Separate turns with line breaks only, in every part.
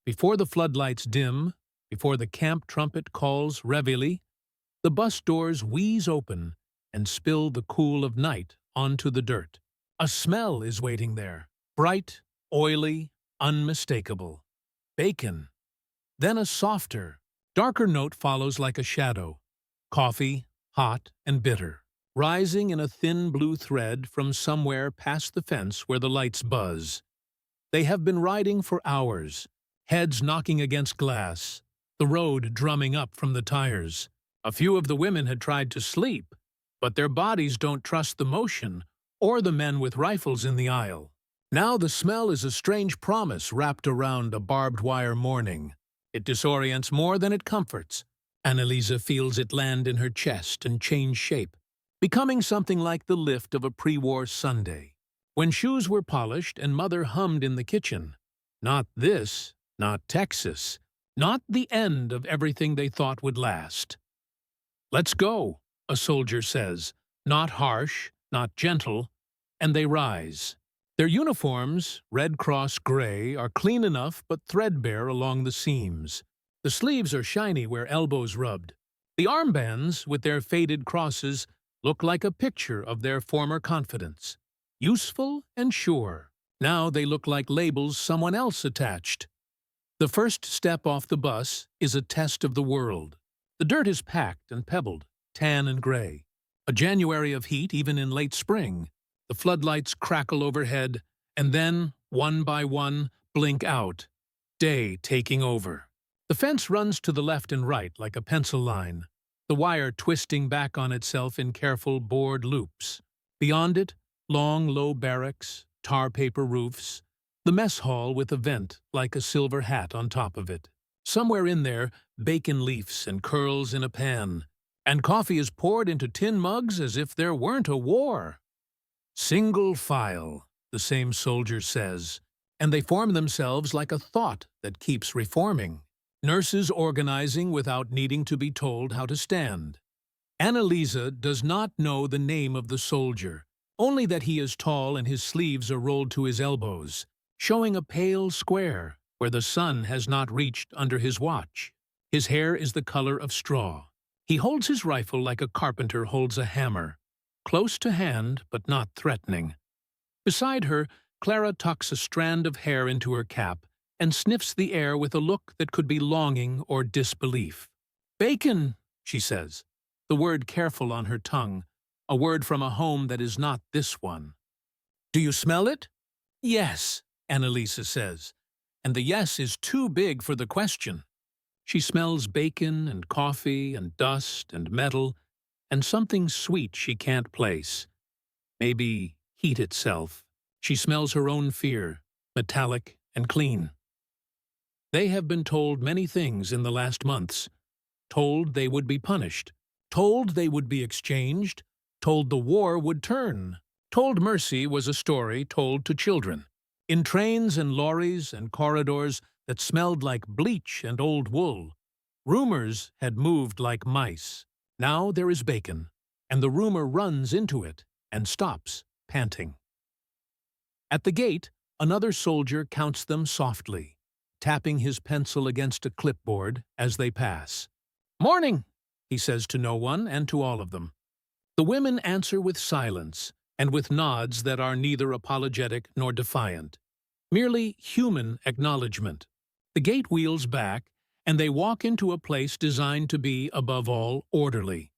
Before the floodlights dim, before the camp trumpet calls reveille, the bus doors wheeze open and spill the cool of night onto the dirt. A smell is waiting there, bright, oily, unmistakable. Bacon. Then a softer, darker note follows like a shadow. Coffee, hot and bitter, rising in a thin blue thread from somewhere past the fence where the lights buzz. They have been riding for hours, heads knocking against glass, the road drumming up from the tires. A few of the women had tried to sleep, but their bodies don't trust the motion or the men with rifles in the aisle. Now the smell is a strange promise wrapped around a barbed wire morning. It disorients more than it comforts. Annalisa feels it land in her chest and change shape, becoming something like the lift of a pre-war Sunday. When shoes were polished and Mother hummed in the kitchen. Not this, not Texas, not the end of everything they thought would last. "Let's go," a soldier says, not harsh, not gentle, and they rise. Their uniforms, Red Cross gray, are clean enough but threadbare along the seams. The sleeves are shiny where elbows rubbed. The armbands, with their faded crosses, look like a picture of their former confidence. Useful and sure. Now they look like labels someone else attached. The first step off the bus is a test of the world. The dirt is packed and pebbled, tan and gray. A January of heat even in late spring. The floodlights crackle overhead, and then, one by one, blink out. Day taking over. The fence runs to the left and right like a pencil line, the wire twisting back on itself in careful bored loops. Beyond it, long, low barracks, tar paper roofs, the mess hall with a vent like a silver hat on top of it. Somewhere in there, bacon leafs and curls in a pan, and coffee is poured into tin mugs as if there weren't a war. Single file, the same soldier says, and they form themselves like a thought that keeps reforming. Nurses organizing without needing to be told how to stand. Annalisa does not know the name of the soldier, only that he is tall and his sleeves are rolled to his elbows, showing a pale square where the sun has not reached under his watch. His hair is the color of straw. He holds his rifle like a carpenter holds a hammer, close to hand but not threatening. Beside her, Clara tucks a strand of hair into her cap and sniffs the air with a look that could be longing or disbelief. "Bacon," she says, the word careful on her tongue, a word from a home that is not this one. "Do you smell it?" "Yes," Annalisa says, and the yes is too big for the question. She smells bacon and coffee and dust and metal and something sweet she can't place. Maybe heat itself. She smells her own fear, metallic and clean. They have been told many things in the last months. Told they would be punished. Told they would be exchanged. Told the war would turn. Told mercy was a story told to children. In trains and lorries and corridors that smelled like bleach and old wool. Rumors had moved like mice. Now there is bacon, and the rumor runs into it and stops, panting. At the gate, another soldier counts them softly, tapping his pencil against a clipboard as they pass. "Morning," he says to no one and to all of them. The women answer with silence and with nods that are neither apologetic nor defiant, merely human acknowledgement. The gate wheels back, and they walk into a place designed to be, above all, orderly.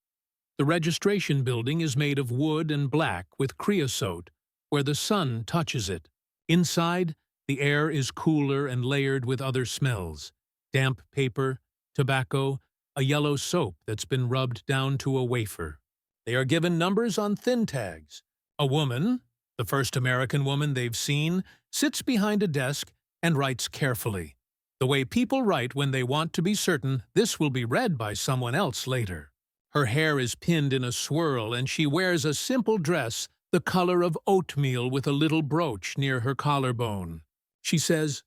The registration building is made of wood and black with creosote, where the sun touches it. Inside, the air is cooler and layered with other smells: damp paper, tobacco, a yellow soap that's been rubbed down to a wafer. They are given numbers on thin tags. A woman, the first American woman they've seen, sits behind a desk and writes carefully, the way people write when they want to be certain this will be read by someone else later. Her hair is pinned in a swirl, and she wears a simple dress the color of oatmeal with a little brooch near her collarbone. She says,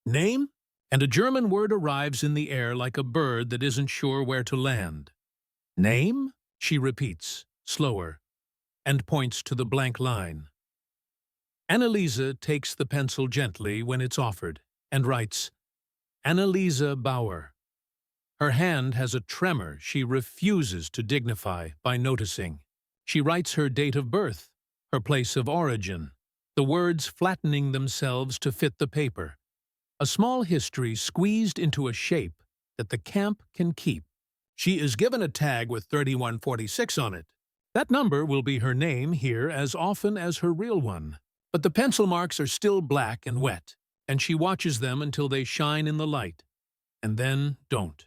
"Name?" and a German word arrives in the air like a bird that isn't sure where to land. "Name?" she repeats, slower, and points to the blank line. Annalisa takes the pencil gently when it's offered and writes, Annalisa Bauer. Her hand has a tremor she refuses to dignify by noticing. She writes her date of birth, her place of origin, the words flattening themselves to fit the paper. A small history squeezed into a shape that the camp can keep. She is given a tag with 3146 on it. That number will be her name here as often as her real one. But the pencil marks are still black and wet, and she watches them until they shine in the light, and then don't.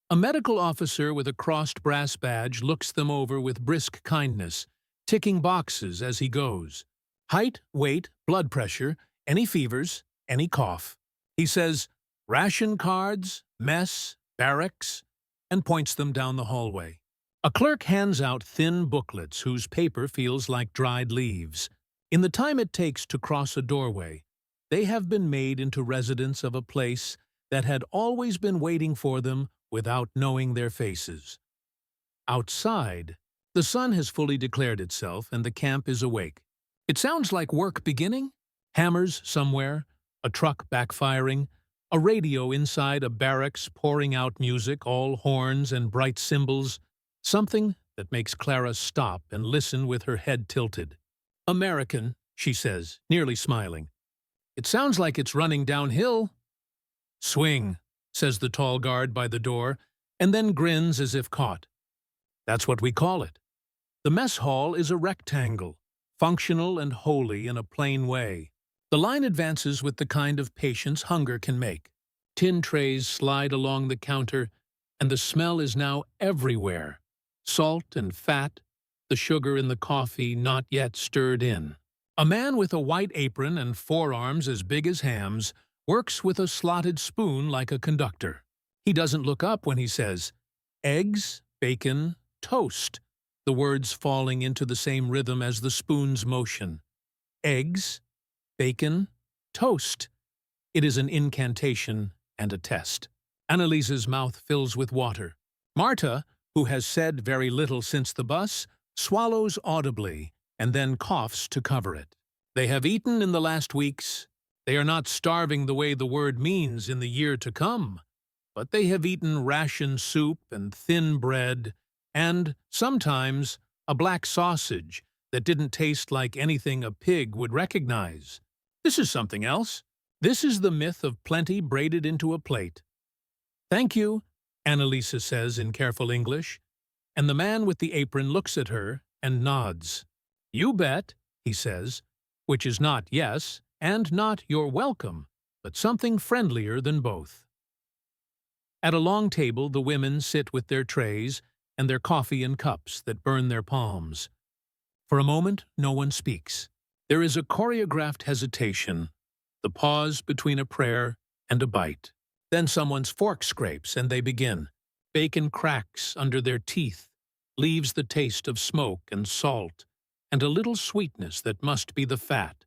A medical officer with a crossed brass badge looks them over with brisk kindness, ticking boxes as he goes. Height, weight, blood pressure, any fevers, any cough. He says, ration cards, mess, barracks, and points them down the hallway. A clerk hands out thin booklets whose paper feels like dried leaves. In the time it takes to cross a doorway, they have been made into residents of a place that had always been waiting for them without knowing their faces. Outside, the sun has fully declared itself and the camp is awake. It sounds like work beginning? Hammers somewhere, a truck backfiring, a radio inside a barracks pouring out music, all horns and bright cymbals, something that makes Clara stop and listen with her head tilted. American, she says, nearly smiling. It sounds like it's running downhill. Swing, says the tall guard by the door, and then grins as if caught. That's what we call it. The mess hall is a rectangle, functional and holy in a plain way. The line advances with the kind of patience hunger can make. Tin trays slide along the counter, and the smell is now everywhere. Salt and fat, the sugar in the coffee not yet stirred in. A man with a white apron and forearms as big as hams works with a slotted spoon like a conductor. He doesn't look up when he says, eggs, bacon, toast, the words falling into the same rhythm as the spoon's motion. Eggs, bacon, toast. It is an incantation and a test. Annalisa's mouth fills with water. Marta, who has said very little since the bus, swallows audibly and then coughs to cover it. They have eaten in the last weeks. They are not starving the way the word means in the year to come, but they have eaten ration soup and thin bread and, sometimes, a black sausage that didn't taste like anything a pig would recognize. This is something else. This is the myth of plenty braided into a plate. Thank you, Annalisa says in careful English, and the man with the apron looks at her and nods. You bet, he says, which is not yes and not you're welcome, but something friendlier than both. At a long table, the women sit with their trays and their coffee in cups that burn their palms. For a moment, no one speaks. There is a choreographed hesitation, the pause between a prayer and a bite. Then someone's fork scrapes and they begin. Bacon cracks under their teeth, leaves the taste of smoke and salt, and a little sweetness that must be the fat,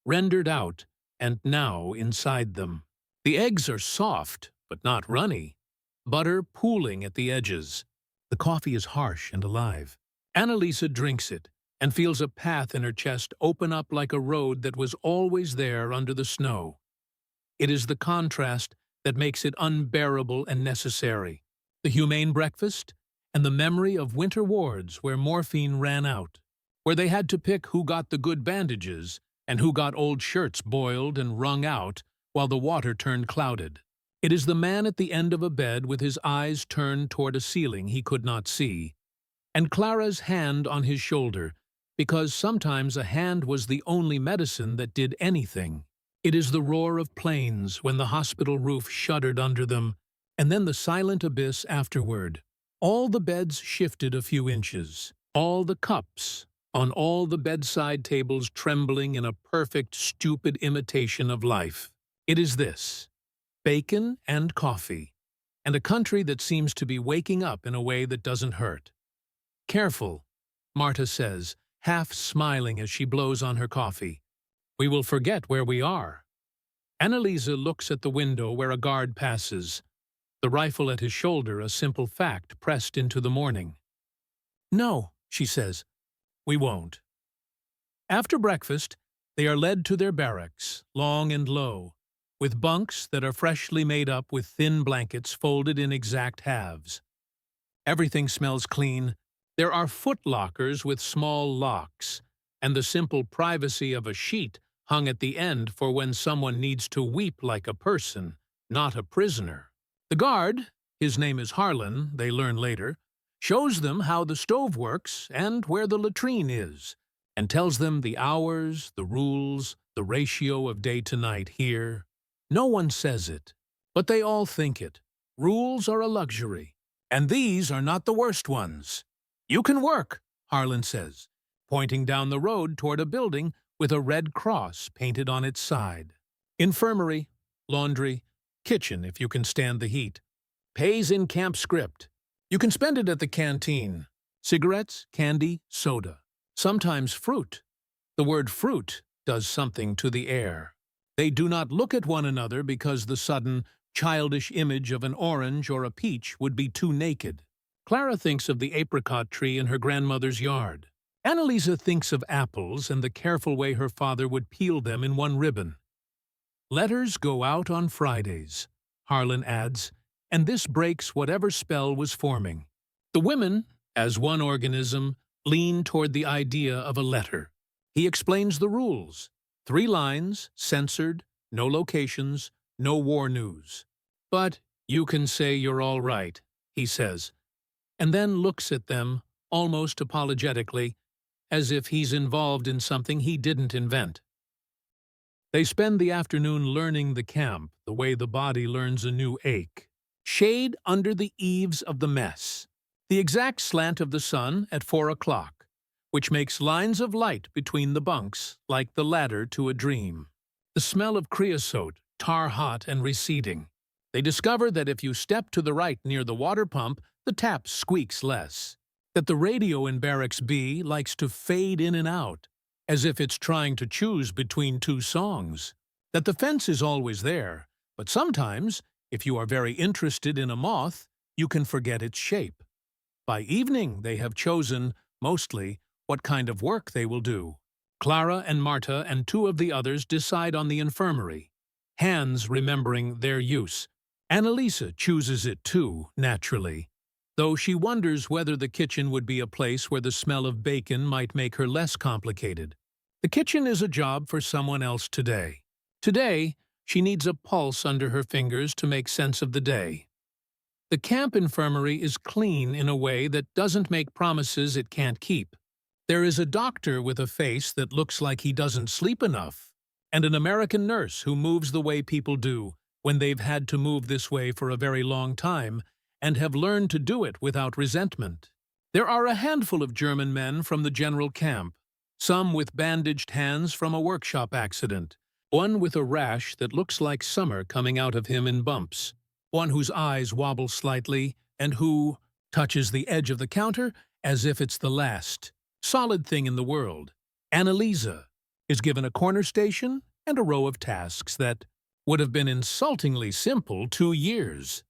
rendered out and now inside them. The eggs are soft, but not runny. Butter pooling at the edges. The coffee is harsh and alive. Annalisa drinks it and feels a path in her chest open up like a road that was always there under the snow. It is the contrast that makes it unbearable and necessary. The humane breakfast and the memory of winter wards where morphine ran out, where they had to pick who got the good bandages and who got old shirts boiled and wrung out while the water turned clouded. It is the man at the end of a bed with his eyes turned toward a ceiling he could not see, and Clara's hand on his shoulder, because sometimes a hand was the only medicine that did anything. It is the roar of planes when the hospital roof shuddered under them, and then the silent abyss afterward. All the beds shifted a few inches, all the cups on all the bedside tables trembling in a perfect, stupid imitation of life. It is this: bacon and coffee, and a country that seems to be waking up in a way that doesn't hurt. Careful, Marta says, half smiling as she blows on her coffee. We will forget where we are. Annalisa looks at the window where a guard passes, the rifle at his shoulder a simple fact pressed into the morning. No, she says, we won't. After breakfast, they are led to their barracks, long and low, with bunks that are freshly made up with thin blankets folded in exact halves. Everything smells clean. There are foot lockers with small locks, and the simple privacy of a sheet hung at the end for when someone needs to weep like a person, not a prisoner. The guard, his name is Harlan, they learn later, shows them how the stove works and where the latrine is, and tells them the hours, the rules, the ratio of day to night here. No one says it, but they all think it. Rules are a luxury, and these are not the worst ones. You can work, Harlan says, pointing down the road toward a building with a red cross painted on its side. Infirmary, laundry, kitchen if you can stand the heat. Pays in camp script. You can spend it at the canteen. Cigarettes, candy, soda. Sometimes fruit. The word fruit does something to the air. They do not look at one another because the sudden, childish image of an orange or a peach would be too naked. Clara thinks of the apricot tree in her grandmother's yard. Annalisa thinks of apples and the careful way her father would peel them in one ribbon. Letters go out on Fridays, Harlan adds, and this breaks whatever spell was forming. The women, as one organism, lean toward the idea of a letter. He explains the rules. 3 lines, censored, no locations, no war news. But you can say you're all right, he says, and then looks at them, almost apologetically, as if he's involved in something he didn't invent. They spend the afternoon learning the camp the way the body learns a new ache. Shade under the eaves of the mess. The exact slant of the sun at 4 o'clock, which makes lines of light between the bunks like the ladder to a dream. The smell of creosote, tar-hot and receding. They discover that if you step to the right near the water pump, the tap squeaks less. That the radio in Barracks B likes to fade in and out, as if it's trying to choose between 2 songs. That the fence is always there, but sometimes, if you are very interested in a moth, you can forget its shape. By evening, they have chosen, mostly, what kind of work they will do. Clara and Marta and 2 of the others decide on the infirmary, hands remembering their use. Annalisa chooses it too, naturally, though she wonders whether the kitchen would be a place where the smell of bacon might make her less complicated. The kitchen is a job for someone else today. Today, she needs a pulse under her fingers to make sense of the day. The camp infirmary is clean in a way that doesn't make promises it can't keep. There is a doctor with a face that looks like he doesn't sleep enough, and an American nurse who moves the way people do when they've had to move this way for a very long time and have learned to do it without resentment. There are a handful of German men from the general camp, some with bandaged hands from a workshop accident, one with a rash that looks like summer coming out of him in bumps, one whose eyes wobble slightly and who touches the edge of the counter as if it's the last solid thing in the world. Annalisa is given a corner station and a row of tasks that would have been insultingly simple 2 years.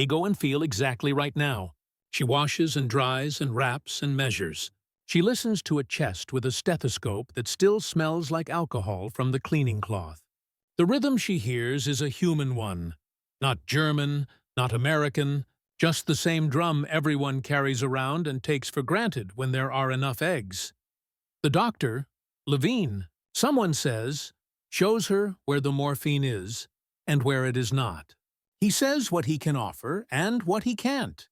Go and feel exactly right now. She washes and dries and wraps and measures. She listens to a chest with a stethoscope that still smells like alcohol from the cleaning cloth. The rhythm she hears is a human one. Not German, not American, just the same drum everyone carries around and takes for granted when there are enough eggs. The doctor, Levine, someone says, shows her where the morphine is and where it is not. He says what he can offer and what he can't.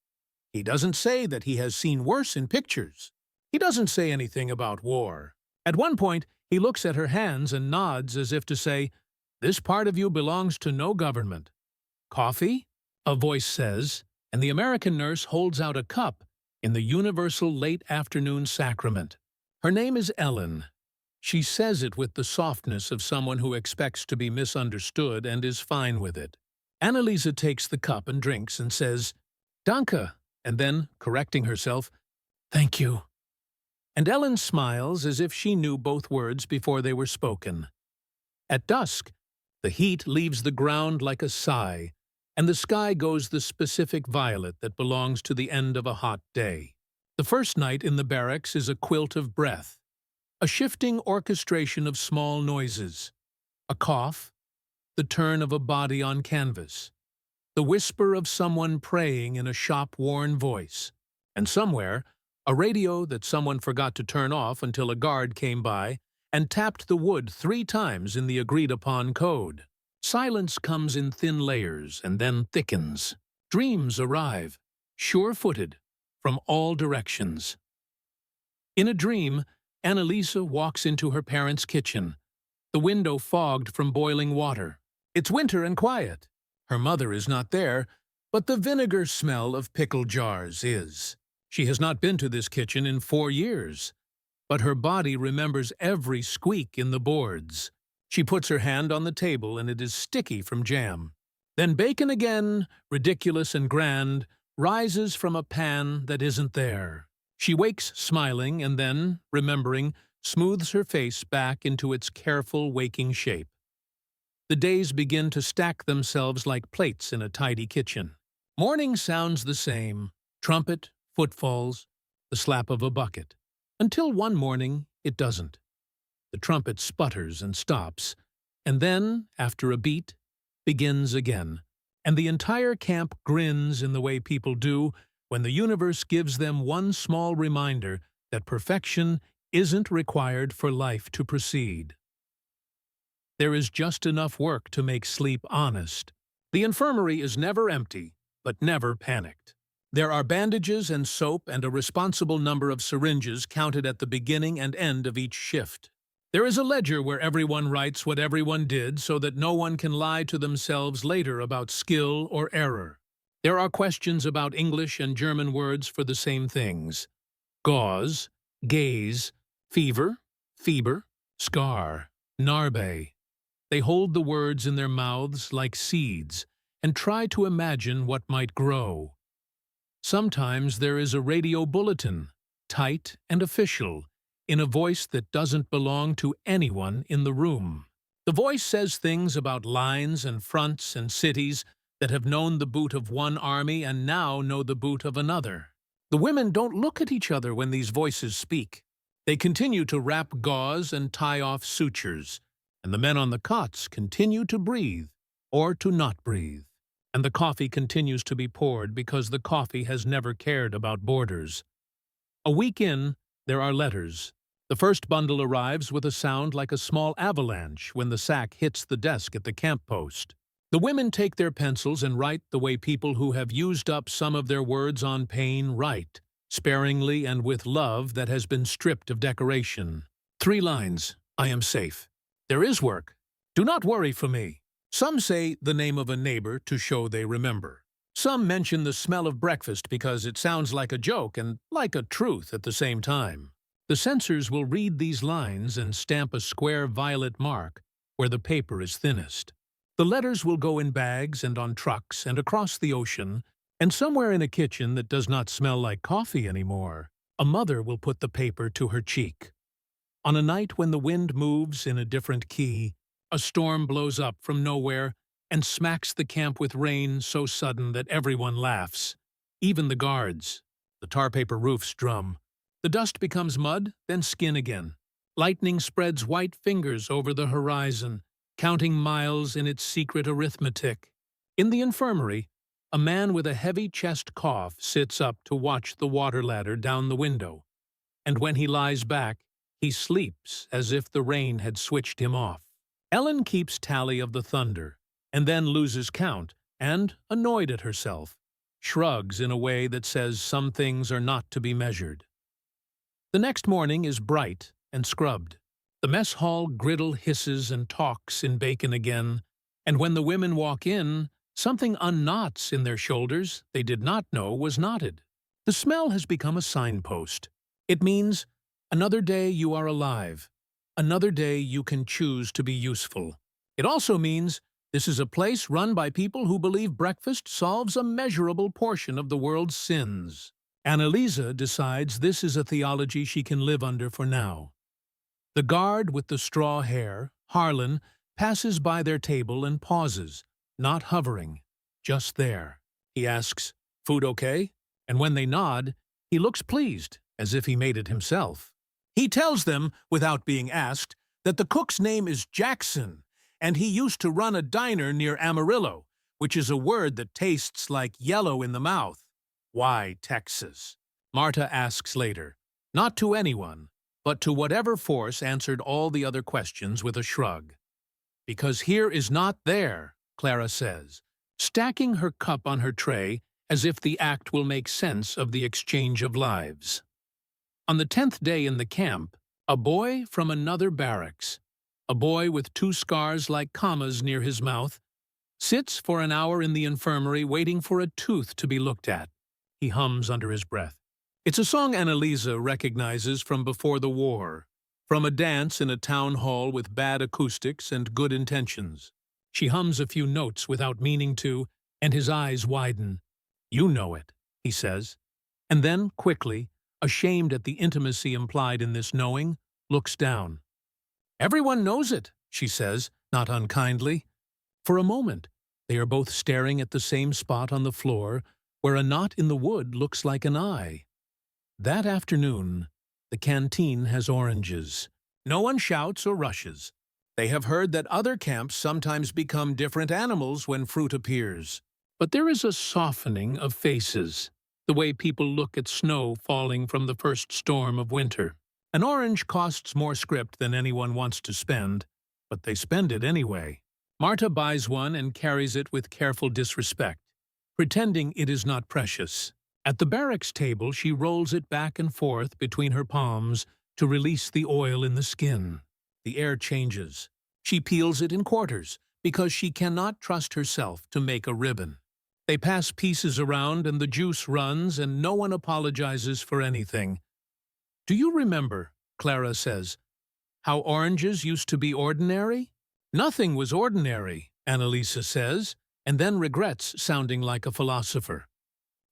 He doesn't say that he has seen worse in pictures. He doesn't say anything about war. At one point, he looks at her hands and nods as if to say, "This part of you belongs to no government." "Coffee?" a voice says, and the American nurse holds out a cup in the universal late afternoon sacrament. Her name is Ellen. She says it with the softness of someone who expects to be misunderstood and is fine with it. Annalisa takes the cup and drinks and says, "Danke," and then, correcting herself, "Thank you." And Ellen smiles as if she knew both words before they were spoken. At dusk, the heat leaves the ground like a sigh, and the sky goes the specific violet that belongs to the end of a hot day. The first night in the barracks is a quilt of breath, a shifting orchestration of small noises, a cough, the turn of a body on canvas, the whisper of someone praying in a shop-worn voice, and somewhere, a radio that someone forgot to turn off until a guard came by and tapped the wood 3 times in the agreed-upon code. Silence comes in thin layers and then thickens. Dreams arrive, sure-footed, from all directions. In a dream, Annalisa walks into her parents' kitchen, the window fogged from boiling water. It's winter and quiet. Her mother is not there, but the vinegar smell of pickle jars is. She has not been to this kitchen in 4 years, but her body remembers every squeak in the boards. She puts her hand on the table and it is sticky from jam. Then bacon again, ridiculous and grand, rises from a pan that isn't there. She wakes smiling and then, remembering, smooths her face back into its careful waking shape. The days begin to stack themselves like plates in a tidy kitchen. Morning sounds the same: trumpet, footfalls, the slap of a bucket. Until one morning, it doesn't. The trumpet sputters and stops, and then, after a beat, begins again. And the entire camp grins in the way people do when the universe gives them one small reminder that perfection isn't required for life to proceed. There is just enough work to make sleep honest. The infirmary is never empty, but never panicked. There are bandages and soap and a responsible number of syringes counted at the beginning and end of each shift. There is a ledger where everyone writes what everyone did so that no one can lie to themselves later about skill or error. There are questions about English and German words for the same things: gauze, gaze, fever, feber, scar, narbe. They hold the words in their mouths like seeds and try to imagine what might grow. Sometimes there is a radio bulletin, tight and official, in a voice that doesn't belong to anyone in the room. The voice says things about lines and fronts and cities that have known the boot of one army and now know the boot of another. The women don't look at each other when these voices speak. They continue to wrap gauze and tie off sutures, and the men on the cots continue to breathe or to not breathe. And the coffee continues to be poured because the coffee has never cared about borders. A week in, there are letters. The first bundle arrives with a sound like a small avalanche when the sack hits the desk at the camp post. The women take their pencils and write the way people who have used up some of their words on pain write, sparingly and with love that has been stripped of decoration. 3 lines: I am safe. There is work. Do not worry for me. Some say the name of a neighbor to show they remember. Some mention the smell of breakfast because it sounds like a joke and like a truth at the same time. The censors will read these lines and stamp a square violet mark where the paper is thinnest. The letters will go in bags and on trucks and across the ocean, and somewhere in a kitchen that does not smell like coffee anymore, a mother will put the paper to her cheek. On a night when the wind moves in a different key, a storm blows up from nowhere and smacks the camp with rain so sudden that everyone laughs, even the guards. The tar paper roofs drum. The dust becomes mud, then skin again. Lightning spreads white fingers over the horizon, counting miles in its secret arithmetic. In the infirmary, a man with a heavy chest cough sits up to watch the water ladder down the window, and when he lies back, he sleeps as if the rain had switched him off. Ellen keeps tally of the thunder, and then loses count, and, annoyed at herself, shrugs in a way that says some things are not to be measured. The next morning is bright and scrubbed. The mess hall griddle hisses and talks in bacon again, and when the women walk in, something unknots in their shoulders they did not know was knotted. The smell has become a signpost. It means, another day you are alive. Another day you can choose to be useful. It also means this is a place run by people who believe breakfast solves a measurable portion of the world's sins. Annalisa decides this is a theology she can live under for now. The guard with the straw hair, Harlan, passes by their table and pauses, not hovering, just there. He asks, "Food okay?" And when they nod, he looks pleased, as if he made it himself. He tells them, without being asked, that the cook's name is Jackson, And he used to run a diner near Amarillo, which is a word that tastes like yellow in the mouth. Why Texas? Marta asks later, not to anyone, but to whatever force answered all the other questions with a shrug. Because here is not there, Clara says, stacking her cup on her tray as if the act will make sense of the exchange of lives. On the 10th day in the camp, a boy from another barracks, a boy with 2 scars like commas near his mouth, sits for an hour in the infirmary waiting for a tooth to be looked at. He hums under his breath. It's a song Annalisa recognizes from before the war, from a dance in a town hall with bad acoustics and good intentions. She hums a few notes without meaning to, and his eyes widen. You know it, he says, and then, quickly, ashamed at the intimacy implied in this knowing, looks down. Everyone knows it, she says, not unkindly. For a moment, they are both staring at the same spot on the floor where a knot in the wood looks like an eye. That afternoon, the canteen has oranges. No one shouts or rushes. They have heard that other camps sometimes become different animals when fruit appears. But there is a softening of faces, the way people look at snow falling from the first storm of winter. An orange costs more script than anyone wants to spend, but they spend it anyway. Marta buys one and carries it with careful disrespect, pretending it is not precious. At the barracks table, she rolls it back and forth between her palms to release the oil in the skin. The air changes. She peels it in quarters because she cannot trust herself to make a ribbon. They pass pieces around and the juice runs and no one apologizes for anything. Do you remember, Clara says, how oranges used to be ordinary? Nothing was ordinary, Annalisa says, and then regrets sounding like a philosopher.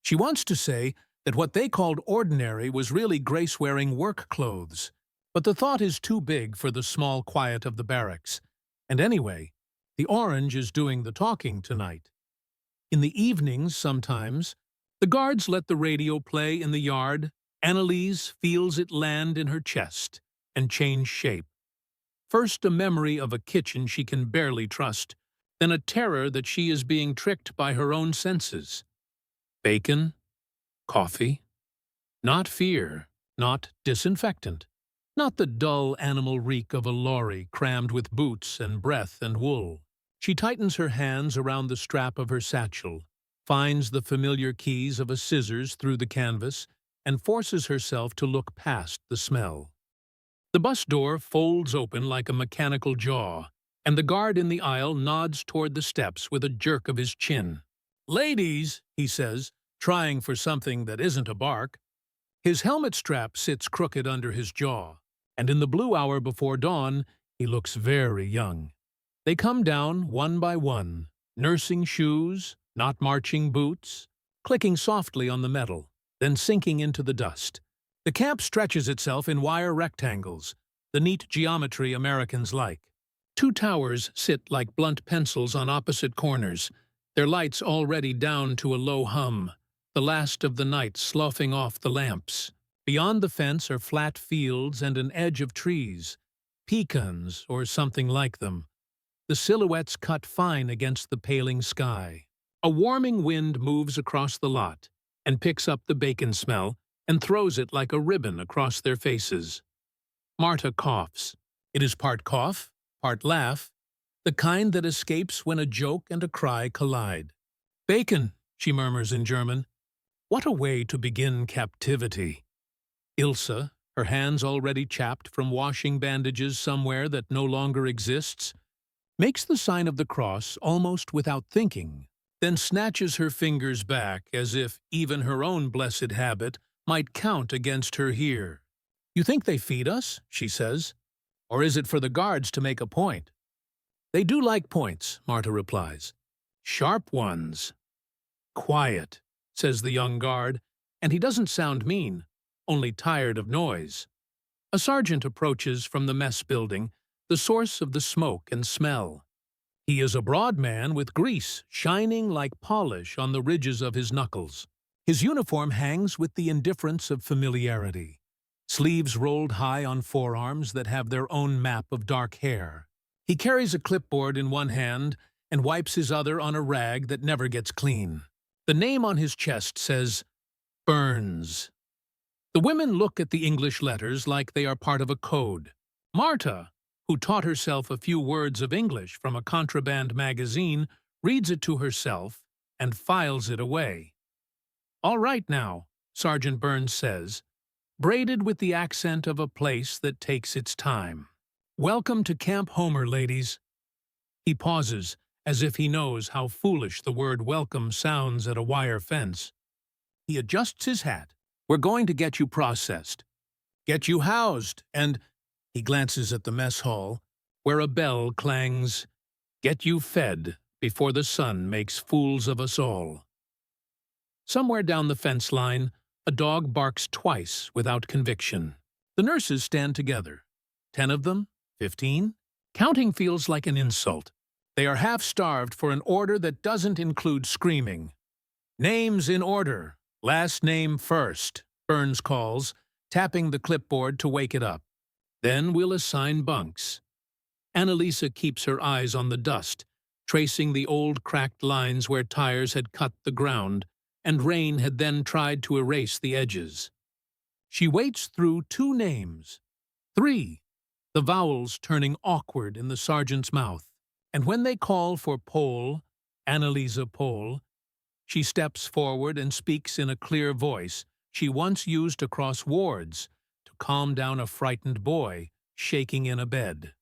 She wants to say that what they called ordinary was really grace-wearing work clothes, but the thought is too big for the small quiet of the barracks. And anyway, the orange is doing the talking tonight. In the evenings, sometimes, the guards let the radio play in the yard. Annalise feels it land in her chest and change shape. First a memory of a kitchen she can barely trust, then a terror that she is being tricked by her own senses. Bacon, coffee, not fear, not disinfectant, not the dull animal reek of a lorry crammed with boots and breath and wool. She tightens her hands around the strap of her satchel, finds the familiar keys of a scissors through the canvas, and forces herself to look past the smell. The bus door folds open like a mechanical jaw, and the guard in the aisle nods toward the steps with a jerk of his chin. "Ladies," he says, trying for something that isn't a bark. His helmet strap sits crooked under his jaw, and in the blue hour before dawn, he looks very young. They come down one by one, nursing shoes, not marching boots, clicking softly on the metal, then sinking into the dust. The camp stretches itself in wire rectangles, the neat geometry Americans like. 2 towers sit like blunt pencils on opposite corners, their lights already down to a low hum, the last of the night sloughing off the lamps. Beyond the fence are flat fields and an edge of trees, pecans or something like them, the silhouettes cut fine against the paling sky. A warming wind moves across the lot and picks up the bacon smell and throws it like a ribbon across their faces. Marta coughs. It is part cough, part laugh, the kind that escapes when a joke and a cry collide. "Bacon," she murmurs in German. What a way to begin captivity. Ilse, her hands already chapped from washing bandages somewhere that no longer exists, makes the sign of the cross almost without thinking, then snatches her fingers back as if even her own blessed habit might count against her here. "You think they feed us?" she says. "Or is it for the guards to make a point?" "They do like points," Marta replies. "Sharp ones." "Quiet," says the young guard, and he doesn't sound mean, only tired of noise. A sergeant approaches from the mess building, the source of the smoke and smell. He is a broad man with grease shining like polish on the ridges of his knuckles. His uniform hangs with the indifference of familiarity, sleeves rolled high on forearms that have their own map of dark hair. He carries a clipboard in one hand and wipes his other on a rag that never gets clean. The name on his chest says, Burns. The women look at the English letters like they are part of a code. Marta, who taught herself a few words of English from a contraband magazine, reads it to herself and files it away. "All right now," Sergeant Burns says, braided with the accent of a place that takes its time. "Welcome to Camp Homer, ladies." He pauses, as if he knows how foolish the word welcome sounds at a wire fence. He adjusts his hat. "We're going to get you processed, get you housed, and—" he glances at the mess hall, where a bell clangs, "get you fed before the sun makes fools of us all." Somewhere down the fence line, a dog barks twice without conviction. The nurses stand together. 10 of them? 15? Counting feels like an insult. They are half-starved for an order that doesn't include screaming. "Names in order. Last name first," Burns calls, tapping the clipboard to wake it up. "Then we'll assign bunks." Annalisa keeps her eyes on the dust, tracing the old cracked lines where tires had cut the ground, and rain had then tried to erase the edges. She waits through 2 names. 3, the vowels turning awkward in the sergeant's mouth. And when they call for Pole, Annalisa Pole, she steps forward and speaks in a clear voice she once used across wards to calm down a frightened boy shaking in a bed.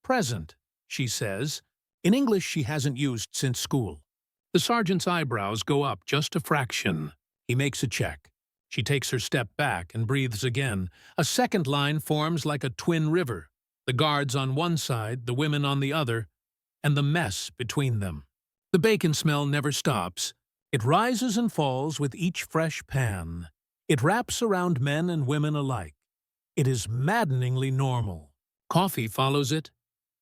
"Present," she says, in English she hasn't used since school. The sergeant's eyebrows go up just a fraction. He makes a check. She takes her step back and breathes again. A second line forms like a twin river, the guards on one side, the women on the other, and the mess between them. The bacon smell never stops. It rises and falls with each fresh pan. It wraps around men and women alike. It is maddeningly normal. Coffee follows it.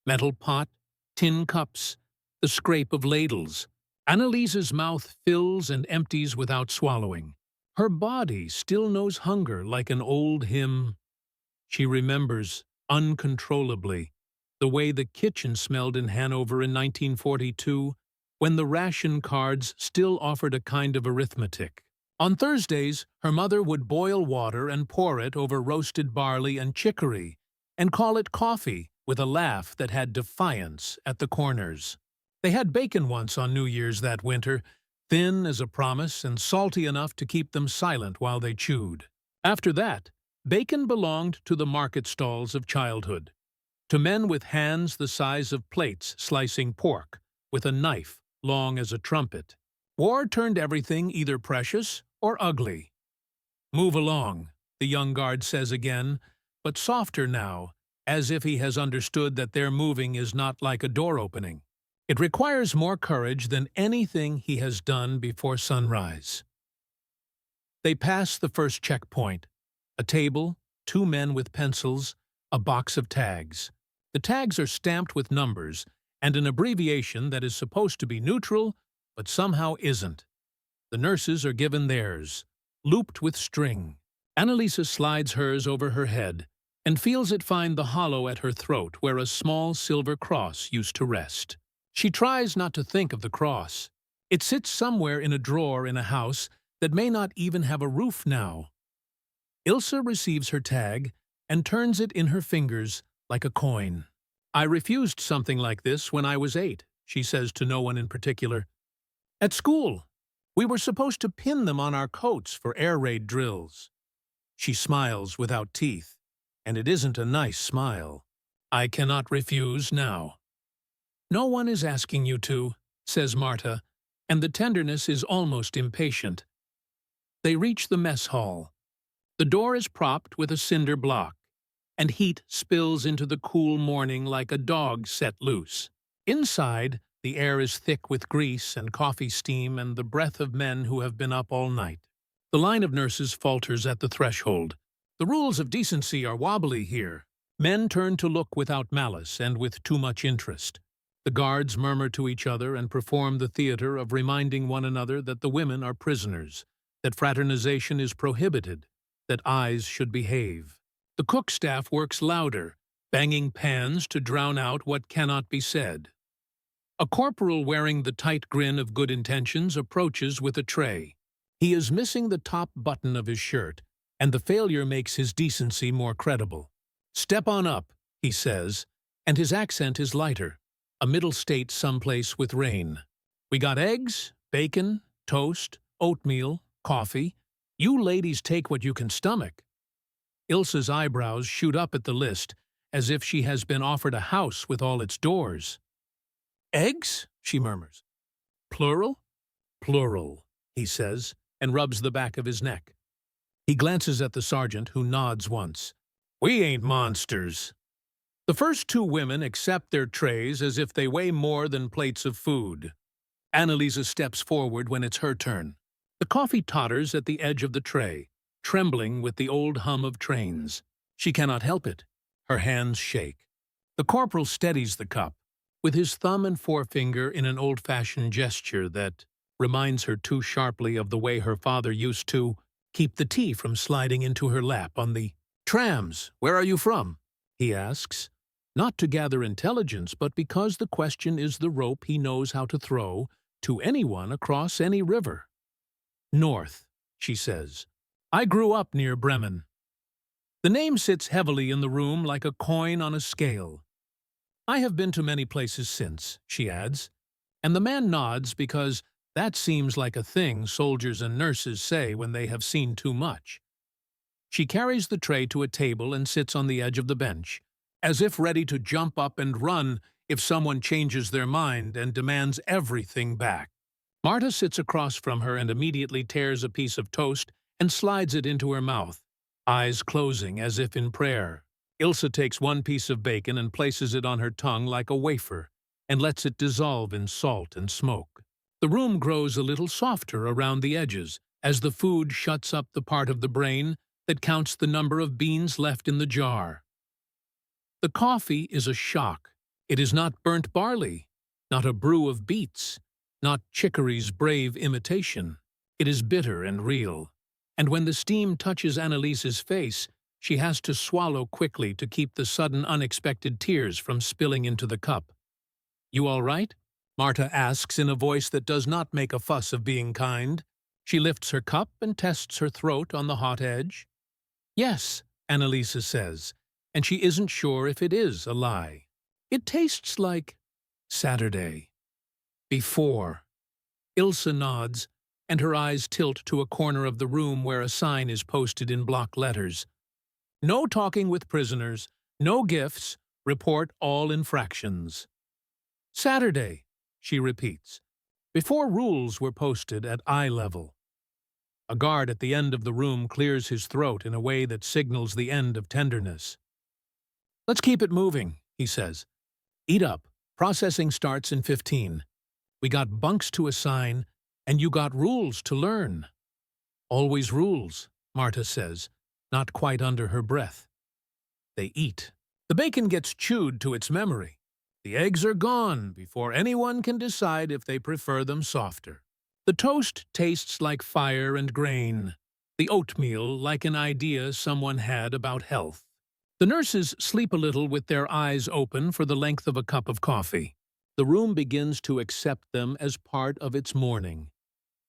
Metal pot, tin cups, the scrape of ladles. Annalisa's mouth fills and empties without swallowing. Her body still knows hunger like an old hymn. She remembers, uncontrollably, the way the kitchen smelled in Hanover in 1942, when the ration cards still offered a kind of arithmetic. On Thursdays, her mother would boil water and pour it over roasted barley and chicory, and call it coffee, with a laugh that had defiance at the corners. They had bacon once on New Year's that winter, thin as a promise and salty enough to keep them silent while they chewed. After that, bacon belonged to the market stalls of childhood, to men with hands the size of plates slicing pork, with a knife long as a trumpet. War turned everything either precious or ugly. "Move along," the young guard says again, but softer now, as if he has understood that their moving is not like a door opening. It requires more courage than anything he has done before sunrise. They pass the first checkpoint. A table, 2 men with pencils, a box of tags. The tags are stamped with numbers and an abbreviation that is supposed to be neutral, but somehow isn't. The nurses are given theirs, looped with string. Annalisa slides hers over her head and feels it find the hollow at her throat where a small silver cross used to rest. She tries not to think of the cross. It sits somewhere in a drawer in a house that may not even have a roof now. Ilsa receives her tag and turns it in her fingers like a coin. "I refused something like this when I was 8, she says to no one in particular. "At school. We were supposed to pin them on our coats for air raid drills." She smiles without teeth, and it isn't a nice smile. "I cannot refuse now." "No one is asking you to," says Marta, and the tenderness is almost impatient. They reach the mess hall. The door is propped with a cinder block, and heat spills into the cool morning like a dog set loose. Inside, the air is thick with grease and coffee steam and the breath of men who have been up all night. The line of nurses falters at the threshold. The rules of decency are wobbly here. Men turn to look without malice and with too much interest. The guards murmur to each other and perform the theater of reminding one another that the women are prisoners, that fraternization is prohibited, that eyes should behave. The cook staff works louder, banging pans to drown out what cannot be said. A corporal wearing the tight grin of good intentions approaches with a tray. He is missing the top button of his shirt, and the failure makes his decency more credible. "Step on up," he says, and his accent is lighter, a middle state someplace with rain. "We got eggs, bacon, toast, oatmeal, coffee. You ladies take what you can stomach." Ilsa's eyebrows shoot up at the list, as if she has been offered a house with all its doors. "Eggs?" she murmurs. "Plural?" "Plural," he says, and rubs the back of his neck. He glances at the sergeant, who nods once. "We ain't monsters." The first two women accept their trays as if they weigh more than plates of food. Annalisa steps forward when it's her turn. The coffee totters at the edge of the tray, trembling with the old hum of trains. She cannot help it. Her hands shake. The corporal steadies the cup, with his thumb and forefinger in an old-fashioned gesture that reminds her too sharply of the way her father used to keep the tea from sliding into her lap on the trams. "Where are you from?" he asks, not to gather intelligence, but because the question is the rope he knows how to throw to anyone across any river. "North," she says. "I grew up near Bremen." The name sits heavily in the room like a coin on a scale. "I have been to many places since," she adds, and the man nods because that seems like a thing soldiers and nurses say when they have seen too much. She carries the tray to a table and sits on the edge of the bench, as if ready to jump up and run if someone changes their mind and demands everything back. Marta sits across from her and immediately tears a piece of toast and slides it into her mouth, eyes closing as if in prayer. Ilsa takes one piece of bacon and places it on her tongue like a wafer, and lets it dissolve in salt and smoke. The room grows a little softer around the edges as the food shuts up the part of the brain that counts the number of beans left in the jar. The coffee is a shock. It is not burnt barley, not a brew of beets, not chicory's brave imitation. It is bitter and real, and when the steam touches Annalisa's face, she has to swallow quickly to keep the sudden unexpected tears from spilling into the cup. "You all right?" Marta asks in a voice that does not make a fuss of being kind. She lifts her cup and tests her throat on the hot edge. "Yes," Annalisa says, and she isn't sure if it is a lie. "It tastes like Saturday. Before." Ilsa nods, and her eyes tilt to a corner of the room where a sign is posted in block letters. "No talking with prisoners, no gifts, report all infractions." "Saturday," she repeats, before rules were posted at eye level. A guard at the end of the room clears his throat in a way that signals the end of tenderness. "Let's keep it moving," he says. "Eat up. Processing starts in 15. We got bunks to assign, and you got rules to learn." "Always rules," Marta says, not quite under her breath. They eat. The bacon gets chewed to its memory. The eggs are gone before anyone can decide if they prefer them softer. The toast tastes like fire and grain. The oatmeal like an idea someone had about health. The nurses sleep a little with their eyes open for the length of a cup of coffee. The room begins to accept them as part of its morning,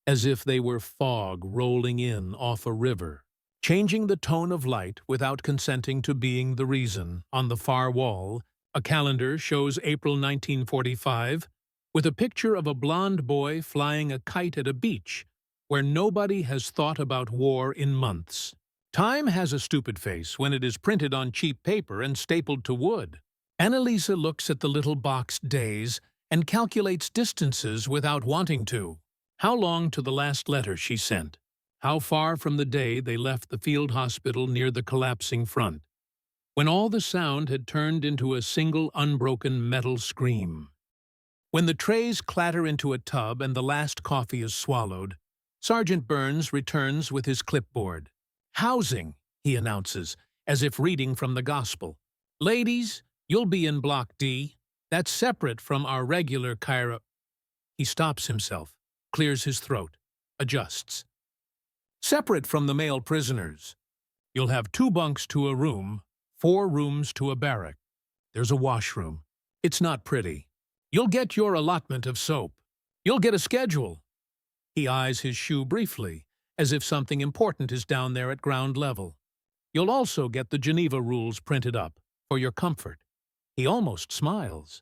as if they were fog rolling in off a river, changing the tone of light without consenting to being the reason. On the far wall, a calendar shows April 1945, with a picture of a blond boy flying a kite at a beach where nobody has thought about war in months. Time has a stupid face when it is printed on cheap paper and stapled to wood. Annalisa looks at the little boxed days and calculates distances without wanting to. How long to the last letter she sent? How far from the day they left the field hospital near the collapsing front, when all the sound had turned into a single unbroken metal scream? When the trays clatter into a tub and the last coffee is swallowed, Sergeant Burns returns with his clipboard. "Housing," he announces, as if reading from the gospel. "Ladies, you'll be in Block D. That's separate from our regular Cairo." He stops himself, clears his throat, adjusts. "Separate from the male prisoners. You'll have 2 bunks to a room, 4 rooms to a barrack." there's a washroom. It's not pretty. You'll get your allotment of soap. You'll get a schedule. He eyes his shoe briefly, as if something important is down there at ground level. You'll also get the Geneva rules printed up, for your comfort. He almost smiles.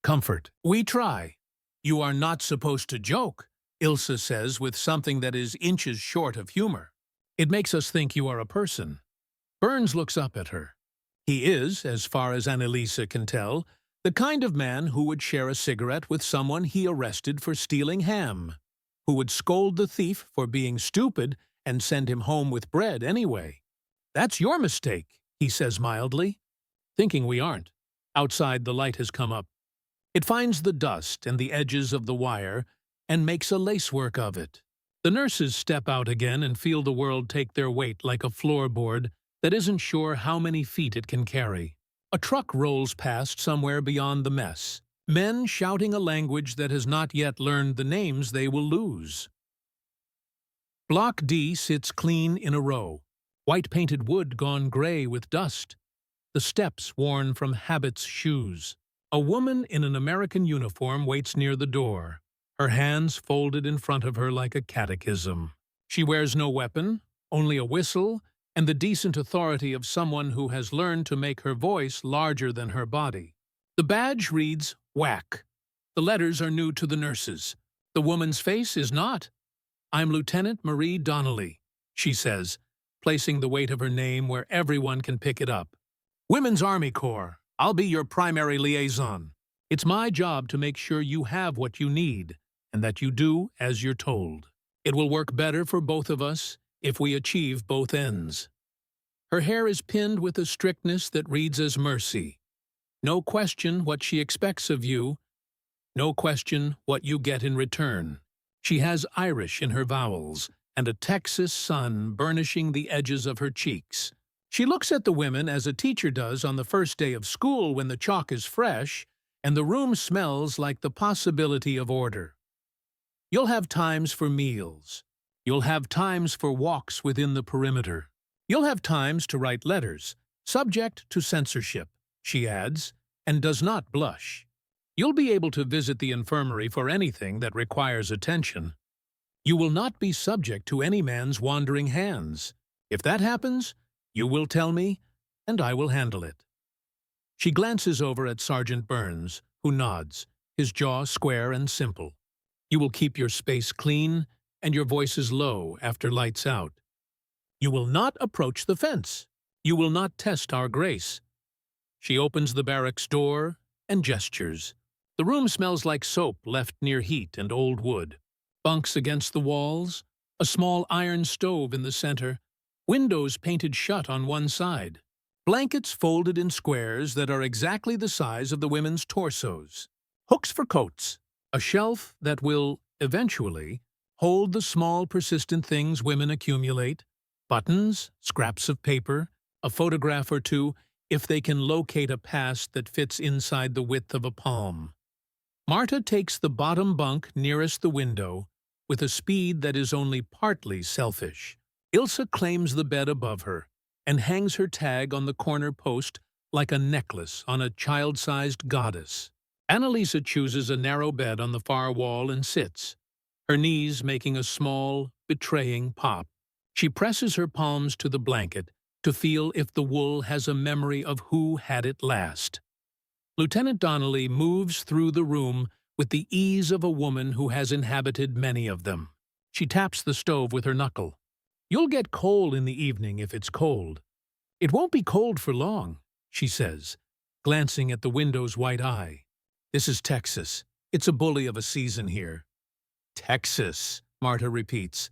Comfort. We try. You are not supposed to joke, Ilse says with something that is inches short of humor. It makes us think you are a person. Burns looks up at her. He is, as far as Anneliese can tell, the kind of man who would share a cigarette with someone he arrested for stealing ham, who would scold the thief for being stupid and send him home with bread anyway. That's your mistake, he says mildly. Thinking we aren't. Outside, the light has come up. It finds the dust and the edges of the wire and makes a lacework of it. The nurses step out again and feel the world take their weight like a floorboard that isn't sure how many feet it can carry. A truck rolls past somewhere beyond the mess. Men shouting a language that has not yet learned the names they will lose. Block D sits clean in a row. White-painted wood gone gray with dust. The steps worn from Habit's shoes. A woman in an American uniform waits near the door, her hands folded in front of her like a catechism. She wears no weapon, only a whistle, and the decent authority of someone who has learned to make her voice larger than her body. The badge reads, WAC. The letters are new to the nurses. The woman's face is not. I'm Lieutenant Marie Donnelly, she says, placing the weight of her name where everyone can pick it up. Women's Army Corps. I'll be your primary liaison. It's my job to make sure you have what you need, and that you do as you're told. It will work better for both of us if we achieve both ends. Her hair is pinned with a strictness that reads as mercy. No question what she expects of you. No question what you get in return. She has Irish in her vowels, and a Texas sun burnishing the edges of her cheeks. She looks at the women as a teacher does on the first day of school when the chalk is fresh and the room smells like the possibility of order. You'll have times for meals. You'll have times for walks within the perimeter. You'll have times to write letters, subject to censorship, she adds, and does not blush. You'll be able to visit the infirmary for anything that requires attention. You will not be subject to any man's wandering hands. If that happens, you will tell me, and I will handle it. She glances over at Sergeant Burns, who nods, his jaw square and simple. You will keep your space clean and your voices low after lights out. You will not approach the fence. You will not test our grace. She opens the barracks door and gestures. The room smells like soap left near heat and old wood. Bunks against the walls, a small iron stove in the center, windows painted shut on one side, blankets folded in squares that are exactly the size of the women's torsos, hooks for coats, a shelf that will, eventually, hold the small persistent things women accumulate, buttons, scraps of paper, a photograph or two, if they can locate a past that fits inside the width of a palm. Marta takes the bottom bunk nearest the window with a speed that is only partly selfish. Ilse claims the bed above her and hangs her tag on the corner post like a necklace on a child-sized goddess. Anneliese chooses a narrow bed on the far wall and sits, her knees making a small, betraying pop. She presses her palms to the blanket to feel if the wool has a memory of who had it last. Lieutenant Donnelly moves through the room with the ease of a woman who has inhabited many of them. She taps the stove with her knuckle. You'll get coal in the evening if it's cold. It won't be cold for long, she says, glancing at the window's white eye. This is Texas. It's a bully of a season here. Texas, Marta repeats.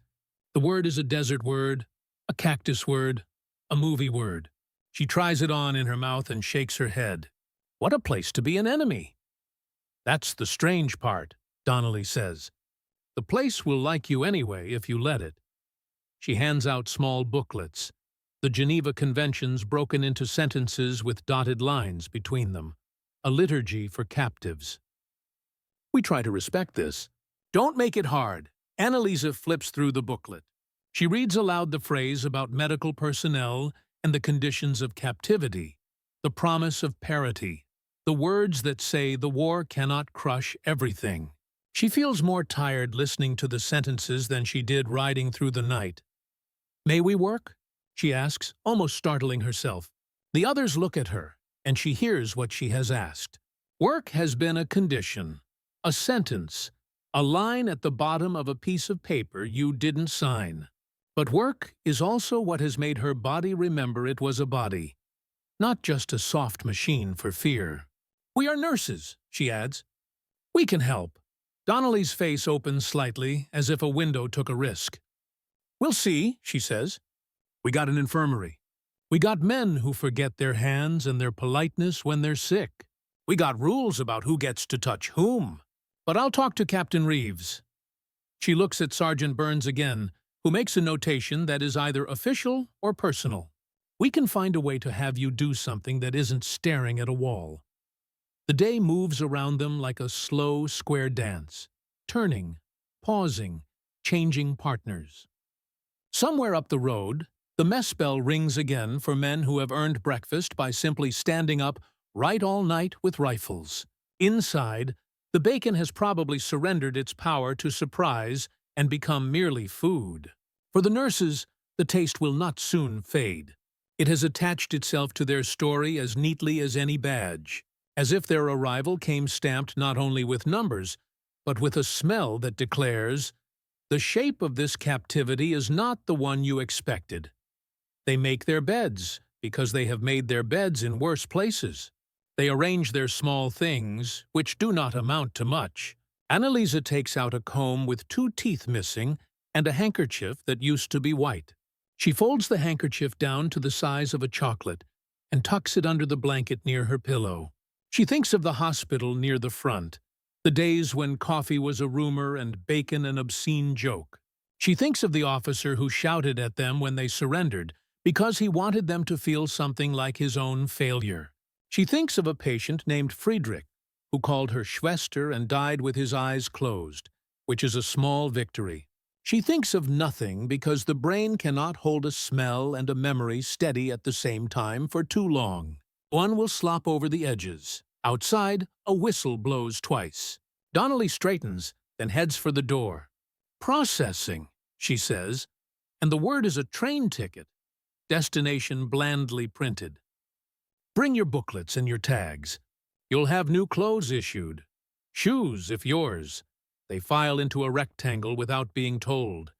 The word is a desert word, a cactus word, a movie word. She tries it on in her mouth and shakes her head. What a place to be an enemy. That's the strange part, Donnelly says. The place will like you anyway if you let it. She hands out small booklets, the Geneva Conventions broken into sentences with dotted lines between them, a liturgy for captives. We try to respect this. Don't make it hard. Anneliese flips through the booklet. She reads aloud the phrase about medical personnel and the conditions of captivity. the promise of parity, the words that say the war cannot crush everything. She feels more tired listening to the sentences than she did riding through the night. "May we work?" she asks, almost startling herself. The others look at her, and she hears what she has asked. Work has been a condition, a sentence, a line at the bottom of a piece of paper you didn't sign. But work is also what has made her body remember it was a body, not just a soft machine for fear. "We are nurses," she adds. "We can help." Donnelly's face opens slightly, as if a window took a risk. "We'll see," she says. "We got an infirmary. We got men who forget their hands and their politeness when they're sick. We got rules about who gets to touch whom. But I'll talk to Captain Reeves." She looks at Sergeant Burns again, who makes a notation that is either official or personal. "We can find a way to have you do something that isn't staring at a wall." The day moves around them like a slow, square dance, turning, pausing, changing partners. Somewhere up the road, the mess bell rings again for men who have earned breakfast by simply standing up right all night with rifles. Inside, the bacon has probably surrendered its power to surprise and become merely food. For the nurses, the taste will not soon fade. It has attached itself to their story as neatly as any badge, as if their arrival came stamped not only with numbers, but with a smell that declares, "The shape of this captivity is not the one you expected." They make their beds, because they have made their beds in worse places. They arrange their small things, which do not amount to much. Annalisa takes out a comb with 2 teeth missing and a handkerchief that used to be white. She folds the handkerchief down to the size of a chocolate and tucks it under the blanket near her pillow. She thinks of the hospital near the front, the days when coffee was a rumor and bacon an obscene joke. She thinks of the officer who shouted at them when they surrendered because he wanted them to feel something like his own failure. She thinks of a patient named Friedrich, who called her Schwester and died with his eyes closed, which is a small victory. She thinks of nothing because the brain cannot hold a smell and a memory steady at the same time for too long. One will slop over the edges. Outside, a whistle blows twice. Donnelly straightens, then heads for the door. "Processing," she says, and the word is a train ticket. Destination blandly printed. "Bring your booklets and your tags. You'll have new clothes issued. Shoes, if yours." They file into a rectangle without being told.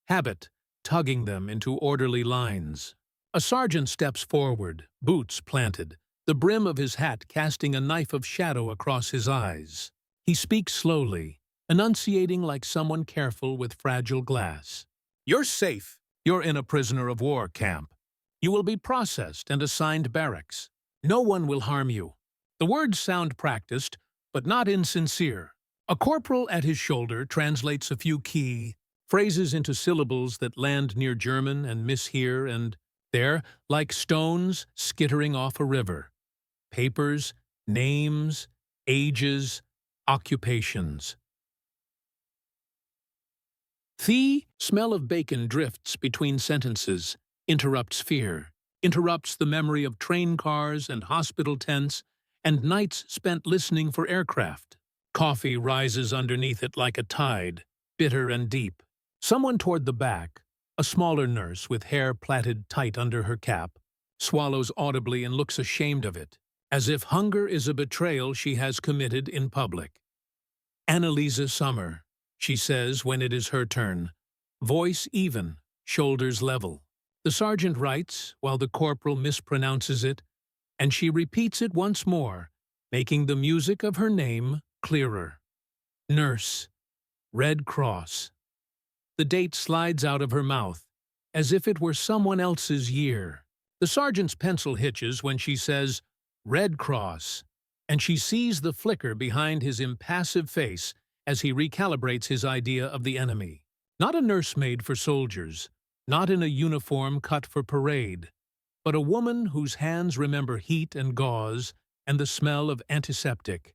Habit, tugging them into orderly lines. A sergeant steps forward, boots planted, the brim of his hat casting a knife of shadow across his eyes. He speaks slowly, enunciating like someone careful with fragile glass. "You're safe. You're in a prisoner of war camp. You will be processed and assigned barracks. No one will harm you." The words sound practiced, but not insincere. A corporal at his shoulder translates a few key phrases into syllables that land near German and miss here and there, like stones skittering off a river. Papers, names, ages, occupations. The smell of bacon drifts between sentences, interrupts fear, interrupts the memory of train cars and hospital tents and nights spent listening for aircraft. Coffee rises underneath it like a tide, bitter and deep. Someone toward the back, a smaller nurse with hair plaited tight under her cap, swallows audibly and looks ashamed of it, as if hunger is a betrayal she has committed in public. "Annalisa Summer," she says when it is her turn, voice even, shoulders level. The sergeant writes, while the corporal mispronounces it, and she repeats it once more, making the music of her name clearer. "Nurse. Red Cross." The date slides out of her mouth, as if it were someone else's year. The sergeant's pencil hitches when she says, "Red Cross," and she sees the flicker behind his impassive face as he recalibrates his idea of the enemy. Not a nurse made for soldiers, not in a uniform cut for parade, but a woman whose hands remember heat and gauze and the smell of antiseptic.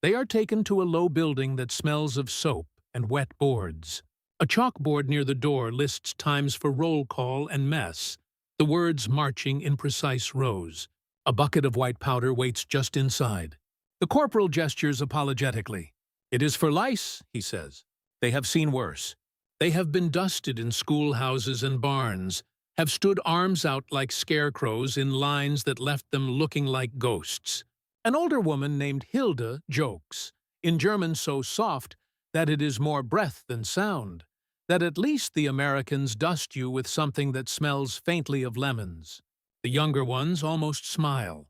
They are taken to a low building that smells of soap and wet boards. A chalkboard near the door lists times for roll call and mess, the words marching in precise rows. A bucket of white powder waits just inside. The corporal gestures apologetically. "It is for lice," he says. "They have seen worse. They have been dusted in schoolhouses and barns, have stood arms out like scarecrows in lines that left them looking like ghosts." An older woman named Hilda jokes, in German so soft that it is more breath than sound, that at least the Americans dust you with something that smells faintly of lemons. The younger ones almost smile.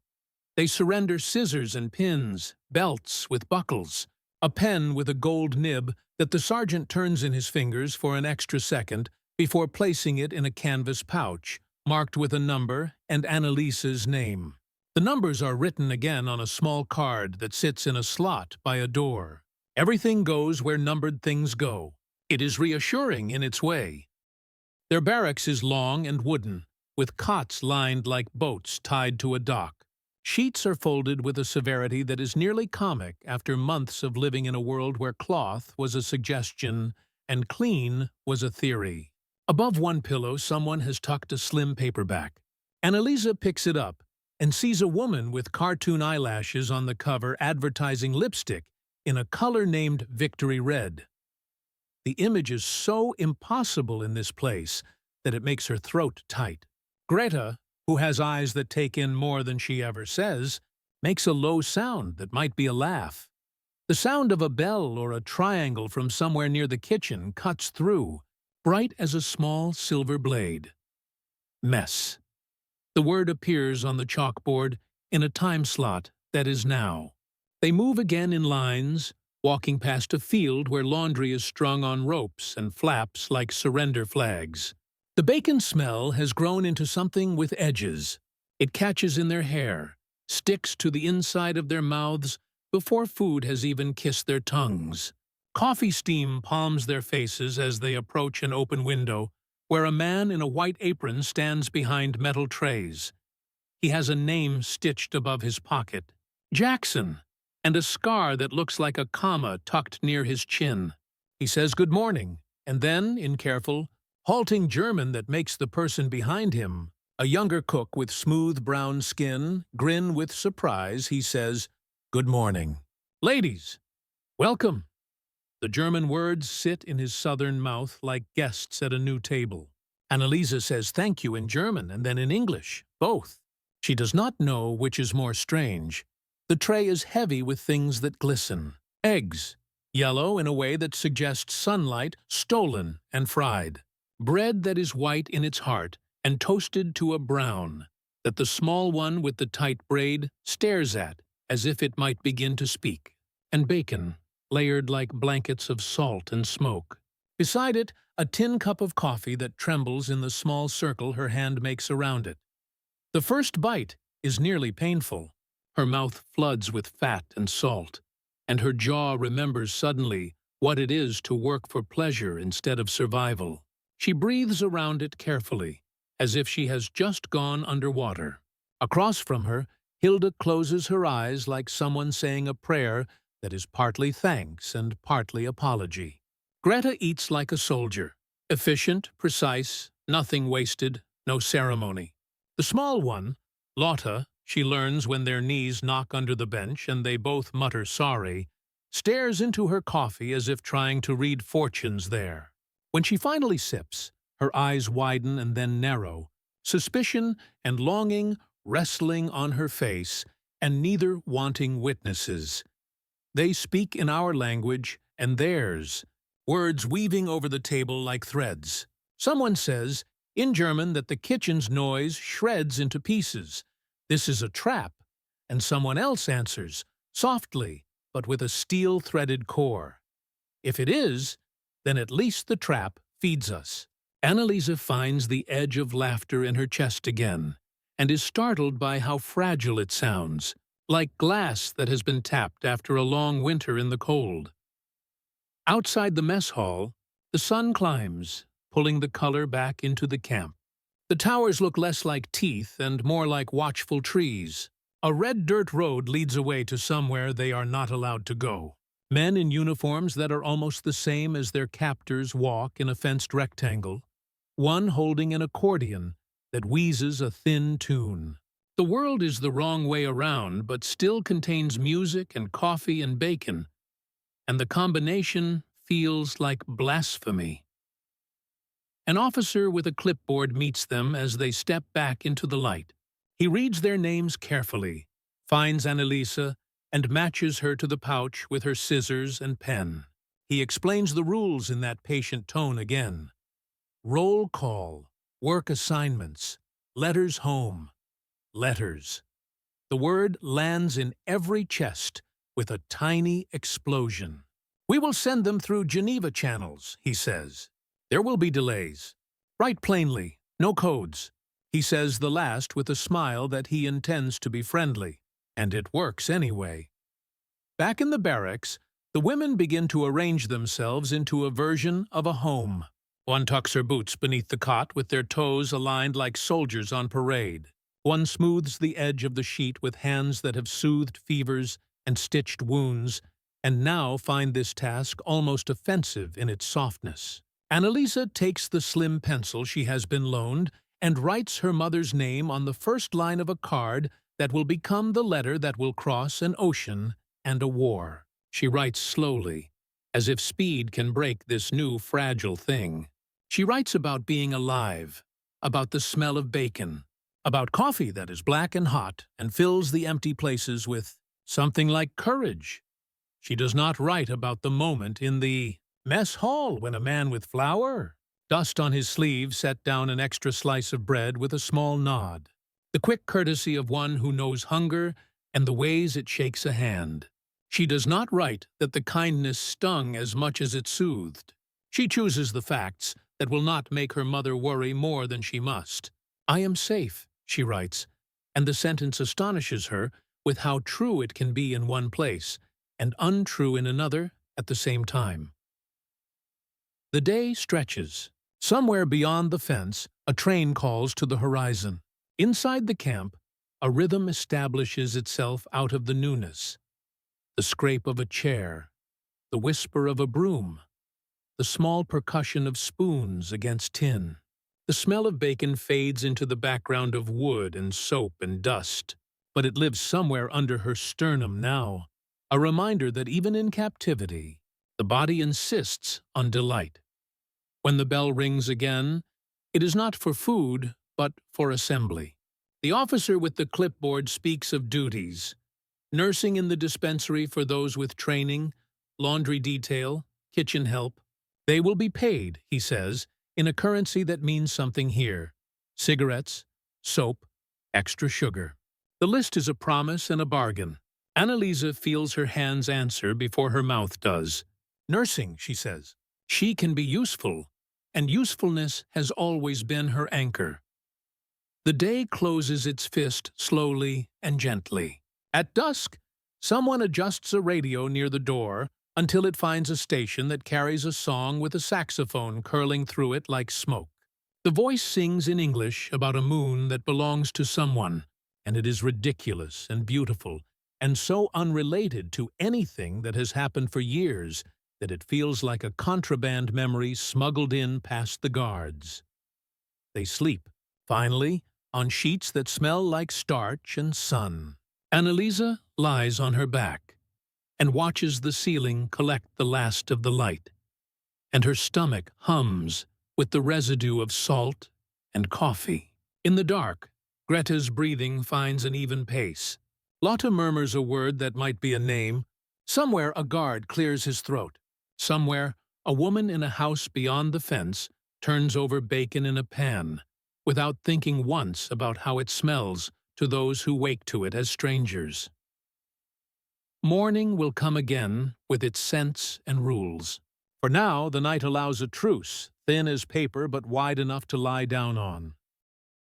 They surrender scissors and pins, belts with buckles, a pen with a gold nib that the sergeant turns in his fingers for an extra second before placing it in a canvas pouch, marked with a number and Annalise's name. The numbers are written again on a small card that sits in a slot by a door. Everything goes where numbered things go. It is reassuring in its way. Their barracks is long and wooden, with cots lined like boats tied to a dock. Sheets are folded with a severity that is nearly comic after months of living in a world where cloth was a suggestion and clean was a theory. Above one pillow, someone has tucked a slim paperback. Annalisa picks it up and sees a woman with cartoon eyelashes on the cover advertising lipstick in a color named Victory Red. The image is so impossible in this place that it makes her throat tight. Greta, who has eyes that take in more than she ever says, makes a low sound that might be a laugh. The sound of a bell or a triangle from somewhere near the kitchen cuts through, bright as a small silver blade. Mess. The word appears on the chalkboard in a time slot that is now. They move again in lines, walking past a field where laundry is strung on ropes and flaps like surrender flags. The bacon smell has grown into something with edges. It catches in their hair, sticks to the inside of their mouths before food has even kissed their tongues. Coffee steam palms their faces as they approach an open window where a man in a white apron stands behind metal trays. He has a name stitched above his pocket, Jackson, and a scar that looks like a comma tucked near his chin. He says good morning, and then, in careful, halting German that makes the person behind him, a younger cook with smooth brown skin, grin with surprise, he says, "Good morning. Ladies, welcome." The German words sit in his southern mouth like guests at a new table. Annalisa says thank you in German and then in English, both. She does not know which is more strange. The tray is heavy with things that glisten. Eggs, yellow in a way that suggests sunlight, stolen and fried. Bread that is white in its heart and toasted to a brown, that the small one with the tight braid stares at as if it might begin to speak. And bacon, layered like blankets of salt and smoke. Beside it, a tin cup of coffee that trembles in the small circle her hand makes around it. The first bite is nearly painful. Her mouth floods with fat and salt, and her jaw remembers suddenly what it is to work for pleasure instead of survival. She breathes around it carefully, as if she has just gone underwater. Across from her, Hilda closes her eyes like someone saying a prayer that is partly thanks and partly apology. Greta eats like a soldier, efficient, precise, nothing wasted, no ceremony. The small one, Lotta, she learns when their knees knock under the bench and they both mutter sorry, stares into her coffee as if trying to read fortunes there. When she finally sips, her eyes widen and then narrow, suspicion and longing wrestling on her face, and neither wanting witnesses. They speak in our language and theirs, words weaving over the table like threads. Someone says, in German, that the kitchen's noise shreds into pieces. This is a trap. And someone else answers, softly, but with a steel-threaded core. If it is, then at least the trap feeds us. Annalisa finds the edge of laughter in her chest again, and is startled by how fragile it sounds, like glass that has been tapped after a long winter in the cold. Outside the mess hall, the sun climbs, pulling the color back into the camp. The towers look less like teeth and more like watchful trees. A red dirt road leads away to somewhere they are not allowed to go. Men in uniforms that are almost the same as their captors walk in a fenced rectangle, one holding an accordion that wheezes a thin tune. The world is the wrong way around, but still contains music and coffee and bacon, and the combination feels like blasphemy. An officer with a clipboard meets them as they step back into the light. He reads their names carefully, finds Annalisa, and matches her to the pouch with her scissors and pen. He explains the rules in that patient tone again. Roll call, work assignments, letters home, letters. The word lands in every chest with a tiny explosion. We will send them through Geneva channels, he says. There will be delays. Write plainly, no codes. He says the last with a smile that he intends to be friendly. And it works anyway. Back in the barracks, the women begin to arrange themselves into a version of a home. One tucks her boots beneath the cot with their toes aligned like soldiers on parade. One smooths the edge of the sheet with hands that have soothed fevers and stitched wounds, and now find this task almost offensive in its softness. Annalisa takes the slim pencil she has been loaned and writes her mother's name on the first line of a card that will become the letter that will cross an ocean and a war. She writes slowly, as if speed can break this new fragile thing. She writes about being alive, about the smell of bacon, about coffee that is black and hot and fills the empty places with something like courage. She does not write about the moment in the mess hall when a man with flour, dust on his sleeve, set down an extra slice of bread with a small nod. The quick courtesy of one who knows hunger and the ways it shakes a hand. She does not write that the kindness stung as much as it soothed. She chooses the facts that will not make her mother worry more than she must. I am safe, she writes, and the sentence astonishes her with how true it can be in one place and untrue in another at the same time. The day stretches. Somewhere beyond the fence, a train calls to the horizon. Inside the camp, a rhythm establishes itself out of the newness. The scrape of a chair, the whisper of a broom, the small percussion of spoons against tin. The smell of bacon fades into the background of wood and soap and dust, but it lives somewhere under her sternum now, a reminder that even in captivity, the body insists on delight. When the bell rings again, it is not for food, but for assembly. The officer with the clipboard speaks of duties: nursing in the dispensary for those with training, laundry detail, kitchen help. They will be paid, he says, in a currency that means something here: cigarettes, soap, extra sugar. The list is a promise and a bargain. Annalisa feels her hands answer before her mouth does. Nursing, she says. She can be useful, and usefulness has always been her anchor. The day closes its fist slowly and gently. At dusk, someone adjusts a radio near the door until it finds a station that carries a song with a saxophone curling through it like smoke. The voice sings in English about a moon that belongs to someone, and it is ridiculous and beautiful, and so unrelated to anything that has happened for years that it feels like a contraband memory smuggled in past the guards. They sleep, finally, on sheets that smell like starch and sun. Annalisa lies on her back and watches the ceiling collect the last of the light, and her stomach hums with the residue of salt and coffee. In the dark, Greta's breathing finds an even pace. Lotta murmurs a word that might be a name. Somewhere a guard clears his throat. Somewhere a woman in a house beyond the fence turns over bacon in a pan, without thinking once about how it smells to those who wake to it as strangers. Morning will come again with its scents and rules. For now, the night allows a truce, thin as paper but wide enough to lie down on.